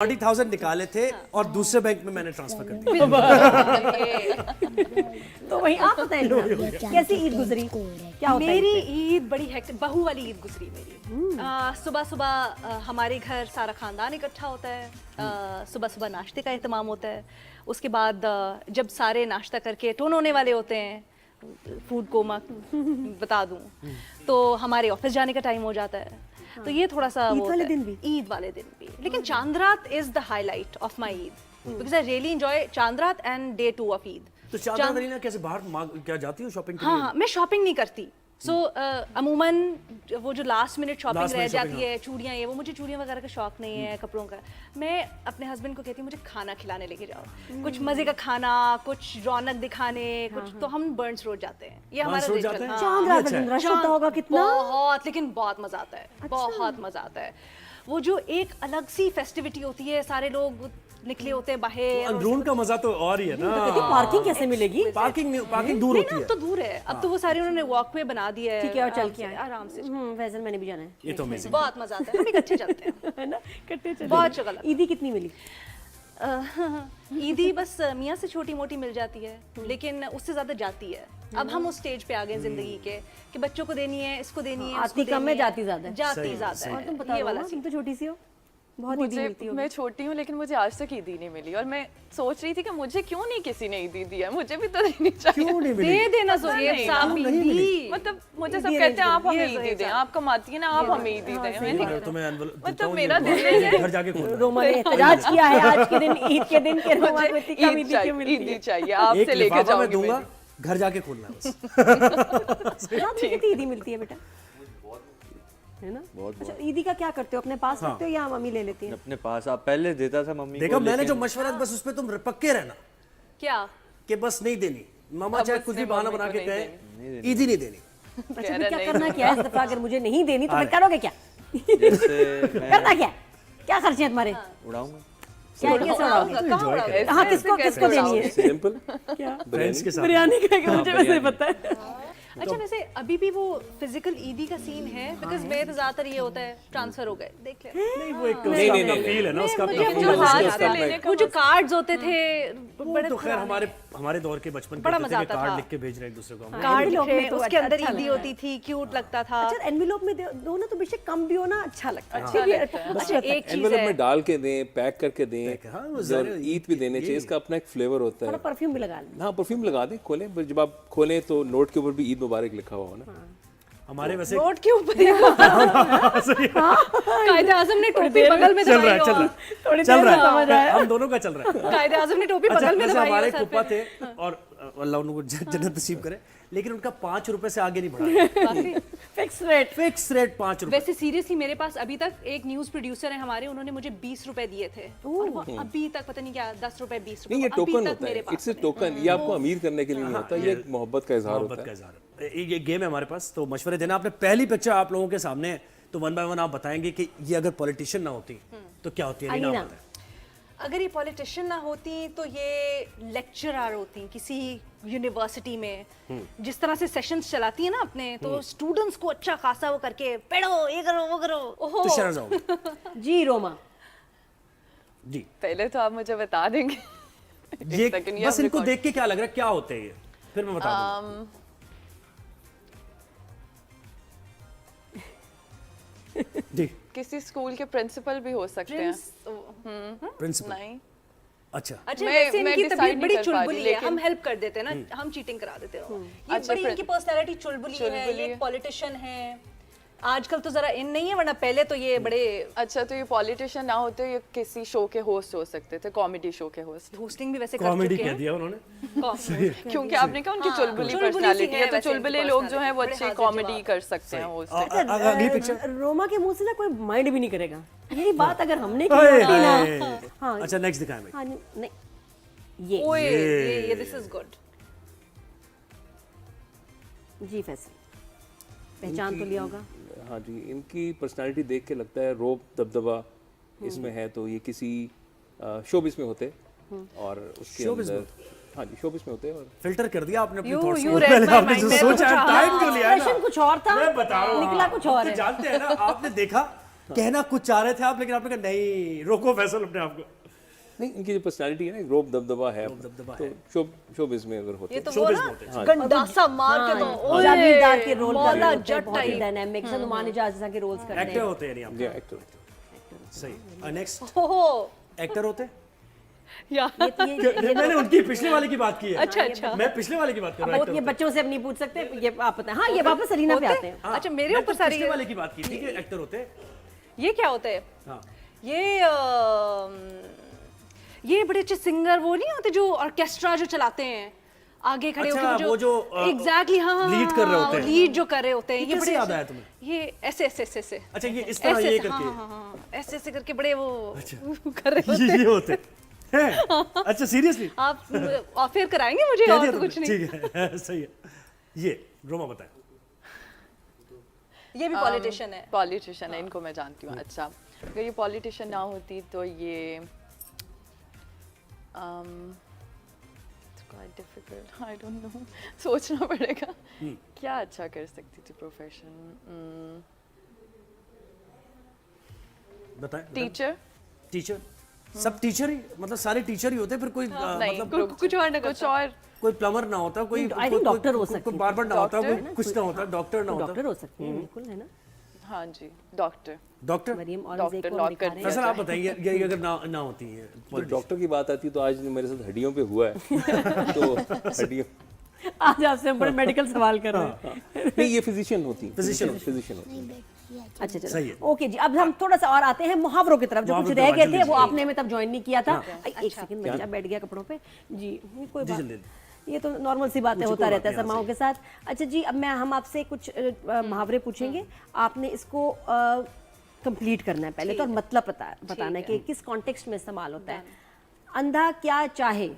40,000 निकाले थे और दूसरे बैंक में मैंने ट्रांसफर कर दिया। तो वही आप बताएं ना, कैसी ईद गुजरी, क्या होता है? मेरी ईद बड़ी हेक्टिक बहू वाली ईद गुजरी मेरी। सुबह सुबह हमारे घर सारा खानदान इकट्ठा होता है। सुबह सुबह नाश्ते का एहतमाम होता है। उसके बाद जब सारे नाश्ता करके टोन होने वाले होते हैं, फूड कोमा बता दूं, तो हमारे ऑफिस जाने का टाइम हो जाता है। तो ये थोड़ा सा ईद वाले दिन भी, ईद वाले दिन भी। लेकिन चांद रात is the highlight of my Eid, because I really enjoy चांद रात एंड डे 2 ऑफ ईद। तो चांद रात कैसे बाहर क्या जाती हो शॉपिंग के लिए? हाँ, मैं शॉपिंग नहीं करती। अमूमन वो जो लास्ट मिनट शॉपिंग रह जाती है, चूड़ियाँ, ये वो, मुझे चूड़ियाँ वगैरह का शौक नहीं है, कपड़ों का। मैं अपने हस्बैंड को कहती हूँ मुझे खाना खिलाने लेके जाओ, कुछ मजे का खाना, कुछ रौनक दिखाने, कुछ। तो हम बर्न्स रोड जाते हैं, ये हमारा रिचुअल है। चांद रात में रश होता होगा कितना? बहुत, लेकिन बहुत मजा आता है, बहुत मजा आता है। वो जो एक अलग सी फेस्टिविटी होती है, सारे लोग निकले होते हैं बाहर। अंदरून का मजा तो और ही है ना। पार्किंग कैसे मिलेगी? पार्किंग दूर होती है। अब तो दूर है, अब तो वो सारे उन्होंने वॉकवे बना दिया है। ठीक है, और चल के आए आराम से। फैजल मैंने भी जाना है। ये तो अमेजिंग, बहुत मजा आता है, हम इकट्ठे चलते हैं। है ना, इकट्ठे चले। बहुत जगह ईदी कितनी मिली? ईदी बस मियाँ से छोटी मोटी मिल जाती है, लेकिन उससे ज्यादा जाती है। अब हम उस स्टेज पे आ गए जिंदगी के कि बच्चों को देनी है, इसको देनी है, आती कम है, जाती ज्यादा है। जाती ज्यादा है। और तुम बताओ, तुम तो छोटी सी हो, बहुत ईदी मिलती हो। मैं छोटी हूँ, लेकिन मुझे आज तक ईदी नहीं मिली। और मैं सोच रही थी कि मुझे क्यों नहीं किसी ने ईदी दिया, मुझे भी तो देनी चाहिए। क्यों नहीं मिली? दे देना चाहिए साहब ईदी। मतलब मुझे सब कहते हैं आप हमें ईदी दें, आप कमाती है ना, आप हमें ईदी दें। मैंने तुम्हें मतलब मेरा दिल नहीं है। घर जाके खोलना। रोमा ने एहतजाज किया है आज के दिन, ईद के दिन, के रोमा को इतनी कम ईदी क्यों मिलती है? ईदी चाहिए, आपसे लेके मैं जाऊंगी। दूंगा, घर जाके खोलना है बस। रात में कितनी ईदी मिलती है बेटा? है ना? अच्छा, ईदी का क्या करते हो? अपने पास रखते हो या मम्मी ले लेती है? अपने पास। आप पहले देता था मम्मी देखा को, मैंने जो लेकिन मशवरा, बस उस पे तुम पक्के रहना क्या कि बस नहीं देनी। मामा चाहे कुछ भी बहाना बना के कहे, ईदी नहीं देनी। अच्छा, फिर क्या करना क्या है इस दफा? अगर मुझे नहीं देनी तो फिर करोगे क्या? जैसे करना क्या? क्या खर्चे हैं तुम्हारे? उड़ाऊंगा। क्या कैसे उड़ाओगे? हाँ, किसको किसको देनी है? सिंपल। क्या? फ्रेंड्स के साथ बिरयानी खाएगा, मुझे वैसे पता है। अच्छा, वैसे अभी भी वो फिजिकल ईदी का सीन है? बिकॉज मैं तो ज्यादातर ये होता है ट्रांसफर हो गए, देख ले। नहीं, वो एक उसका फील है ना, उसका मुझे अपना वो feel जो है, हाथ उसका से अपना- लेने का वो जो कार्ड्स होते थे, बड़े तो खैर हमारे दौर के बचपन के बड़ा होते मजा थे कि आता कार्ड था। लिख के भेज रहे हैं एक दूसरे को हम। कार्ड envelope लिखे, में तो उसके अंदर अच्छा ईदी लगता होती थी, क्यूट लगता था। अच्छा, एनवेलोप में दो ना तो बेशक कम भी हो ना, अच्छा लगता है। अच्छा, एक चीज एनवेलप है, में डाल के दें, पैक करके दें। हाँ, वो और ईद भी देने चाहिए, इसका अपना एक फ्लेवर होता थोड़ा है। परफ्यूम भी लगा लें। हाँ, परफ्यूम लगा दें, खोलें, पर जब आप खोलें तो नोट के ऊपर भी ईद मुबारक लिखा हुआ हो ना। हमारे वैसे नोट के ऊपर कायदे आजम ने टोपी बगल में चल रहा है, दबाई चल रहा और है, थोड़ी चल देर में रहा समझ है, आया। हम दोनों का चल रहा है। कायदे आजम ने टोपी अच्छा, बगल में वैसे दबाई हमारे और सर फूफा पे। थे और अल्लाह उनको जन्नत नसीब करे, लेकिन उनका 5 रुपए से आगे नहीं बढ़ा। Fix rate. फिक्स रेट 5 रुपए। वैसे सीरियसली मेरे पास अभी तक एक न्यूज प्रोड्यूसर है हमारे, उन्होंने मुझे 20 रुपए दिए थे और वो अभी तक पता नहीं क्या 10 रुपए 20 रुपए नहीं, ये अभी टोकन तक होता मेरे है, पास इट्स ए टोकन। ये आपको अमीर करने के लिए नहीं होता, ये एक मोहब्बत का इजहार मोहब्बत होता का है। इजहार है। ये गेम है हमारे पास, तो मशवरे देना। आपने पहली पिक्चर आप लोगों के सामने है, तो 1 बाय 1 आप बताएंगे कि ये अगर पॉलिटिशियन ना होती तो क्या होती है? नहीं अलीना। नाम बताएं। अगर ये पॉलिटिशियन ना होती तो ये लेक्चरर होती किसी यूनिवर्सिटी में। जिस तरह से सेशंस चलाती है ना अपने, तो स्टूडेंट्स को अच्छा खासा वो करके पढ़ो, ये करो, वो करो। ओहो, तो शहनाज जाओगे जी रोमा, जी। पहले तो आप मुझे बता देंगे। ये second, ये बस हम इनको record- देख के क्या लग रहा है, क्या होते हैं ये, फिर मैं बता दूंगा। जी। किसी स्कूल के प्रिंसिपल भी हो सकते हैं। प्रिंसिपल। नहीं, अच्छा, अच्छा, मैं- वैसे मैं इनकी decide तबीयत नहीं बड़ी कर पा रही, चुलबुली है, लेकिन- हम हेल्प कर देते हैं ना, हम चीटिंग करा देते हो। ये अच्छा, बड़ी इनकी पर्सनालिटी चुलबुली है, चुलबुली ये है। पॉलिटिशियन है। आजकल तो जरा इन नहीं है, वरना पहले तो ये बड़े अच्छा, तो ये पॉलिटिशियन ना होते, ये किसी शो के होस्ट हो सकते थे, कॉमेडी शो के होस्ट। होस्टिंग भी वैसे कर कॉमेडी चुके कह हैं। दिया उन्होंने। क्योंकि आपने कहा उनकी चुलबुली चुलबुली सी पर्सनालिटी है है, तो वैसे चुलबुले इनकी लोग जो हैं वो personality, अच्छी बड़े कॉमेडी हाजिर कर सकते हैं होस्ट। अगली पिक्चर। रोमा के मुंह से ना कोई माइंड भी नहीं करेगा। यही बात अगर हमने की हाय, होती हाय। ना। हाँ, अच्छा, नेक्स्ट दिखाएं भाई। हाँ, नहीं, ये ओए, ये दिस इज गुड। जी फैसल, पहचान तो लिया होगा। हाँ जी, इनकी पर्सनालिटी देख के लगता है रोब दबदबा इसमें है, तो ये किसी शोबिस में होते और उसके शोबिस अंदर, हाँ जी, शोबिस में होते हैं। और फिल्टर कर दिया आपने अपने You- थॉट्स you को। read पहले my आपने mind, जो मैं सोचा, कुछ और- टाइम जो लिया है ना, एक्सप्रेशन कुछ और था, मैं बता रहा हूँ, निकला कुछ और आप है। जानते हैं ना, आपने देखा कहना कुछ चाह रहे थे आप, लेकिन आपने कहा नहीं, रोको फैसल अपने आप को। नहीं, इनकी जो पर्सनालिटी है ना, रोब दबदबा है, दबदबा तो शोबिज में अगर होते ये हैं तो वो शोबिज़ ना में होते हैं। गंडासा मार के तो ओए, जागीरदार के रोल कर मौला रहे होते हैं, जट बहुत ही टाइप। डायनामिक नुमान इजाज़ के रोल्स करते एक्टर हैं। होते हैं नहीं आप? ये एक्टर सही। नेक्स्ट ओहो एक्टर होते हैं? या मैंने उनकी पिछले वाले की बात की है। अच्छा अच्छा मैं पिछले वाले की बात कर रहा बहुत हूँ। ये बच्चों से अब नहीं पूछ सकते, ये आप पता है। हाँ, ये वापस सरीना पे आते हैं। अच्छा मेरे मैं ऊपर तो सारी पिछले वाले की बात की, ठीक है, एक्टर होते हैं। ये क्या होता है? हाँ। ये बड़े अच्छे सिंगर वो नहीं होते जो ऑर्केस्ट्रा जो चलाते हैं आगे खड़े अच्छा, होकर वो जो, एग्जैक्टली हाँ lead कर रहे होते हैं। लीड जो कर रहे होते हैं, ये ये कैसे बड़े याद अच्छे- आया तुम्हें? ये ऐसे ऐसे ऐसे ऐसे अच्छा, ये इस तरह ये करके। हाँ, ऐसे ऐसे करके बड़े वो कर रहे होते ये होते हैं। अच्छा, सीरियसली? आप ऑफर कराएंगे मुझे कह और दिया तो कुछ तुमने, नहीं। ठीक है। सही है। ये रोमा बताए। ये भी पॉलिटिशियन है। पॉलिटिशियन है, इनको मैं जानती हूँ। अच्छा, अगर ये पॉलिटिशियन ना होती तो ये quite difficult, I don't know, सोचना पड़ेगा क्या अच्छा कर सकती थी प्रोफेशन। बताएं। टीचर। टीचर? सब टीचर ही, मतलब सारे टीचर ही होते हैं? फिर कोई नहीं, मतलब कुछ और ना कुछ और कोई प्लम्बर ना होता, कोई I think डॉक्टर हो सकती कोई है। बार्बर ना होता, कोई डॉक्टर? कुछ ना होता, डॉक्टर ना होता। डॉक्टर हो सकते हैं, बिल्कुल, है ना। हाँ जी, डॉक्टर। डॉक्टर? मरियम और डॉक्टर ज़ेको लॉक दिखा कर रहे फैसल हैं। आप बताइए, ये अगर ना होती है तो डॉक्टर की बात आती है तो आज मेरे साथ हड्डियों पे हुआ है। तो हड्डियों आज आपसे हम बड़े मेडिकल सवाल कर रहे हैं। नहीं, ये फिजिशियन होती है। Physician फिजिशियन होती है। अच्छा चलो, सही है। ओके जी। अब हम थोड़ा सा और आते हैं मुहावरों की तरफ, जो कुछ मुहावरों रह की गए तरफ, थे जल्दी वो से। आपने हमें तब ज्वाइन नहीं किया था। एक सेकंड, बच्चा बैठ गया कपड़ों पे जी, कोई बात, जल्दी। ये तो नॉर्मल सी बातें होता कोई रहता है बात नहीं, सरमाओं के साथ। अच्छा जी, अब हम आपसे कुछ मुहावरे पूछेंगे, आपने इसको कंप्लीट करना है पहले तो, और मतलब बताना है कि किस कॉन्टेक्स्ट में इस्तेमाल होता है। अंधा क्या चाहे,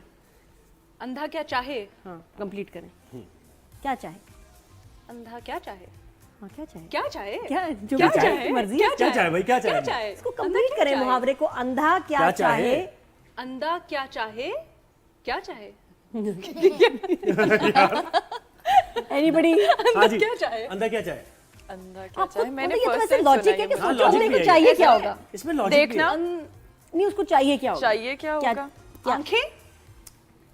अंधा क्या चाहे? हाँ कंप्लीट करें। क्या चाहे? अंधा क्या चाहे? हाँ क्या चाहे? क्या चाहे? क्या जो क्या भी चाहे? मर्जी क्या है। क्या चाहे भाई, क्या क्या चाहे? चाहे? इसको कंप्लीट करें मुहावरे को। अंधा क्या क्या चाहे? चाहे? अंधा क्या चाहे? क्या चाहे? एनीबडी? हाँ जी, क्या चाहे? अंदर क्या चाहे? अंधा क्या आपको चाहे? मैंने ये तो first वैसे time लॉजिक सुना है कि ये। हाँ, सोचो logic हमने भी को है। चाहिए क्या होगा। इसमें लॉजिक भी देखना। है। नहीं, उसको चाहिए क्या होगा। चाहिए क्या होगा? आंखें?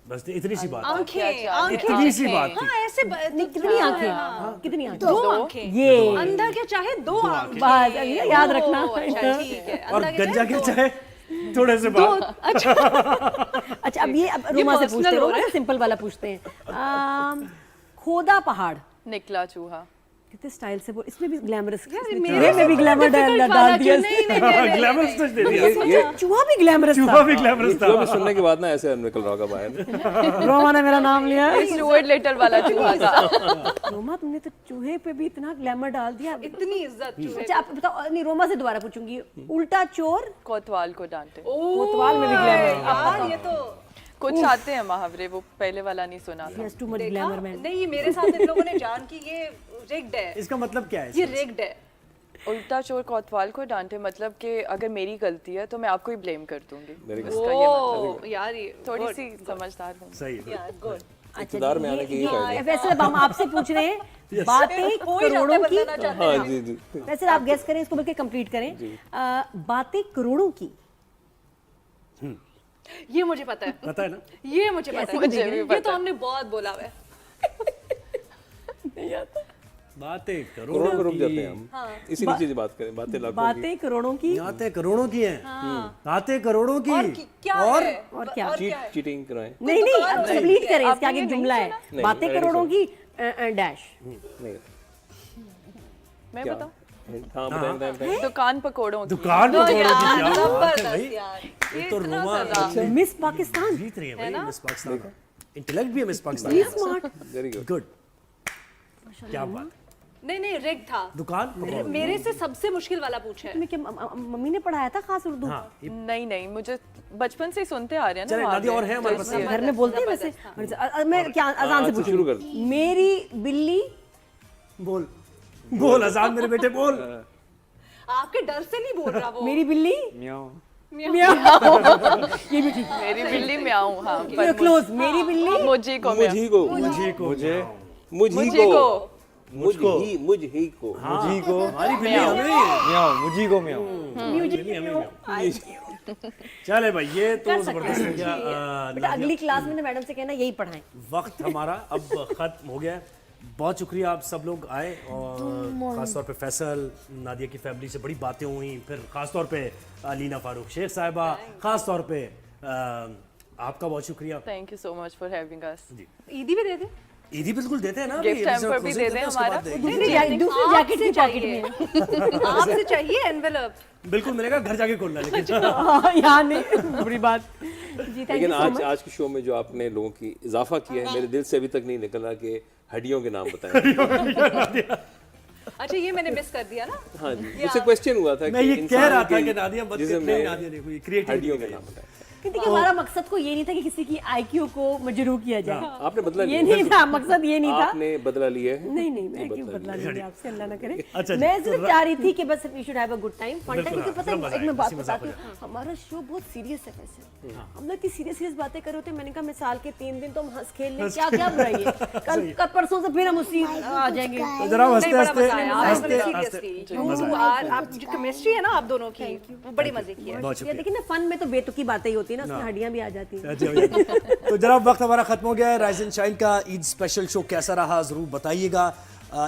बस इतनी सी बात। आंखें, चाहे? आंखें। इतनी सी बात थी। हाँ ऐसे नहीं, कितनी आंखें? कितनी आंखें? दो आंखें। ये अंधा क्या चाहे? दो आंखें। बस ये याद रखना। अच्छा ठीक है। और अंधा गंजा क्या चाहे? चाहे? थोड़े से बात। अच्छा अच्छा, अब ये रोमा से personal पूछते हैं, हो रोमा रहा से सिंपल वाला पूछते हैं। खोदा पहाड़, निकला चूहा। कितने स्टाइल से बोल, इसमें भी ग्लैमरस, मेरे में भी ग्लैमर डाल दिया। ग्लैमरस टच दे दिया। चूहा भी ग्लैमरस चूहा था। भी ग्लैमरस था। जो भी सुनने के बाद ना ऐसे निकल रहा होगा बाहर। रोमा ने मेरा नाम लिया। स्टुअर्ट लिटल वाला चूहा था। रोमा, तुमने तो चूहे पे भी इतना ग्लैमर डाल दिया। इतनी इज्जत चूहे अच्छा आप बताओ, नहीं रोमा से दोबारा पूछूंगी। उल्टा चोर, कोतवाल को डांटे। कोतवाल में भी ग्लैमर। यार ये तो कुछ आते हैं मुहावरे, वो पहले वाला नहीं सुना था। यस, टू मच देखा? Glamour man. नहीं ये मेरे साथ इन लोगों ने जान की ये रिग्ड है। इसका मतलब क्या है? ये रिग्ड है। उल्टा चोर कोतवाल को डांटे मतलब कि अगर मेरी गलती है तो मैं आपको ही ब्लेम कर दूंगी। Very good. इसका ये मतलब ओ यार ये थोड़ी सी समझदार हूँ। सही है। यार गुड। इक़्तिदार में आने की ये फायदा है। वैसे अब हम आपसे पूछ रहे हैं बातें हो ही जाता है करोड़ों की। बदलना चाहते हाँ जी जी। वैसे आप गेस करें, इसको बल्कि कंप्लीट करें। बातें करोड़ों की। ये मुझे पता है। पता है ना? ये मुझे पता है। मुझे भी ये पता तो हमने बहुत बोला हुआ है। बातें करोड़ों को करोड़ों रुक जाते की। हैं हम। इसी नीचे से बात करें, बातें लाखों की। बातें करोड़ों की। बातें करोड़ों की हैं। बातें करोड़ों की। और क्या और है? और क्या? और क्या है? चीटिंग कराएं। नहीं नहीं, अब कंप्लीट करें, इसके आगे आपने जुमला है। नहीं, बातें मैंने करोड़ों नहीं की डैश। नहीं। मैं क्या? बताऊँ? हाँ बताएं। दुकान पकोड़ों की। दुकान में करोड़ों की यार क्या बात है जबरदस्त भाई? यार। ये तो रोमा मिस पाकिस्तान। जीत रही है भाई, मिस पाकिस्तान। इंटेलेक्ट भी है miss Pakistan. Smart. Very good. Good. क्या बात है? नहीं नहीं रिग था। दुकान पकड़ो। मेरे से सबसे मुश्किल वाला पूछा है। तुम्हें क्या मम्मी ने पढ़ाया था खास उर्दू? हाँ, ये नहीं नहीं, मुझे बचपन से ही सुनते आ रहे हैं ना चले मुहावरे। नादिया और है हमारे पास। घर में बोलते हैं वैसे। मैं क्या अजान से अच्छा, शुरू कर। पूछूं? मेरी बिल्ली। बोल बोल अजान मेरे बेटे बोल। आपके डर से नहीं बोल रहा वो। मेरी बिल्ली। म्याऊं। ये भी ठीक। मेरी बिल्ली म्याऊं। हाँ पर क्लोज। मेरी बिल्ली। मुझी को म्याऊं। मुझी को। मुझे को मुझे मुझी मुझी को को मुझ ही को मुझी को हमारी बिल्ली हमें ही है। म्याऊं, मुझी को म्याऊं। बिल्ली हमें ही है। चले भाई ये तो जबरदस्त हो गया। बेटा अगली क्लास में ना मैडम से कहना यही पढ़ाएं। वक्त हमारा अब खत्म हो गया है। बहुत शुक्रिया आप सब लोग आए और खासतौर पे फैसल, नादिया की फैमिली से बड़ी बातें हुई, फिर खासतौर पे अलीना फारूक शेख साहिबा, खासतौर पे आपका बहुत शुक्रिया। Thank you so much for having us. ईदी भी दे दे। ईदी बिल्कुल देते हैं ना, Gift अभी hamper भी closing दे करते दें हैं, उसके बाद हमारा। देंगे। दूसरी जैकेट की पॉकेट में आपसे चाहिए एनवेलप। बिल्कुल मिलेगा, घर जाके खोलना लेकिन यहाँ नहीं, बुरी बात जी। थैंक लेकिन यू सो मच। आज के शो में जो आपने लोगों की इजाफा किया है, मेरे दिल से अभी तक नहीं निकला कि हड्डियों के नाम बताएं। अच्छा ये मैंने मिस कर दिया ना। हाँ जी, मुझसे क्वेश्चन हुआ था मैं कि ये कह इंसान रहा था के कि नादिया मत जिस्म नहीं, में नादिया नहीं, कोई क्रिएटिविटी हड्डियों के नाम बताएं। क्योंकि हमारा मकसद को ये नहीं था कि किसी की आईक्यू को मजरू किया जाए। आपने बदला ये लिया नहीं था, मकसद ये नहीं था। आपने बदला लिया है। नहीं नहीं, मैं क्यों बदला लूंगी आपसे, अल्लाह ना करे। अच्छा जी, मैं सिर्फ चाह रही थी कि बस we should have a good time, fun time. क्योंकि पता मजा है, एक मैं बात आएगा, मजा बताती हूँ, हमारा शो बहुत सीरियस है वैसे। हम लोग की सीरियस बातें कर रहे होते हैं। मैंने कहा मैं साल के 3 दिन तो हम हंस खेल लें, क्या क्या बुराई है। कल परसों से फिर हम उसी आ जाएंगे। तो जरा हंसते नहीं, बड़ा हंसते मजा आया। हंसते सीरियसली मजा आप जो केमिस्ट्री है ना आप दोनों की, वो बड़ी मजे की है। बहुत ये शुक्रिया। देखिए ना, फन में तो बेतुकी बातें ही होती है ना, उसमें हड्डियां भी आ जाती हैं। अच्छा भैया। तो जरा वक्त हमारा खत्म हो गया है। राइज एंड शाइन का ईद स्पेशल शो कैसा रहा जरूर बताइएगा।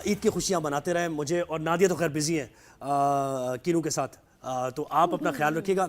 ईद की खुशियां मनाते रहें। मुझे और नादिया तो खैर बिजी हैं कीनू के साथ, तो आप अपना ख्याल रखिएगा।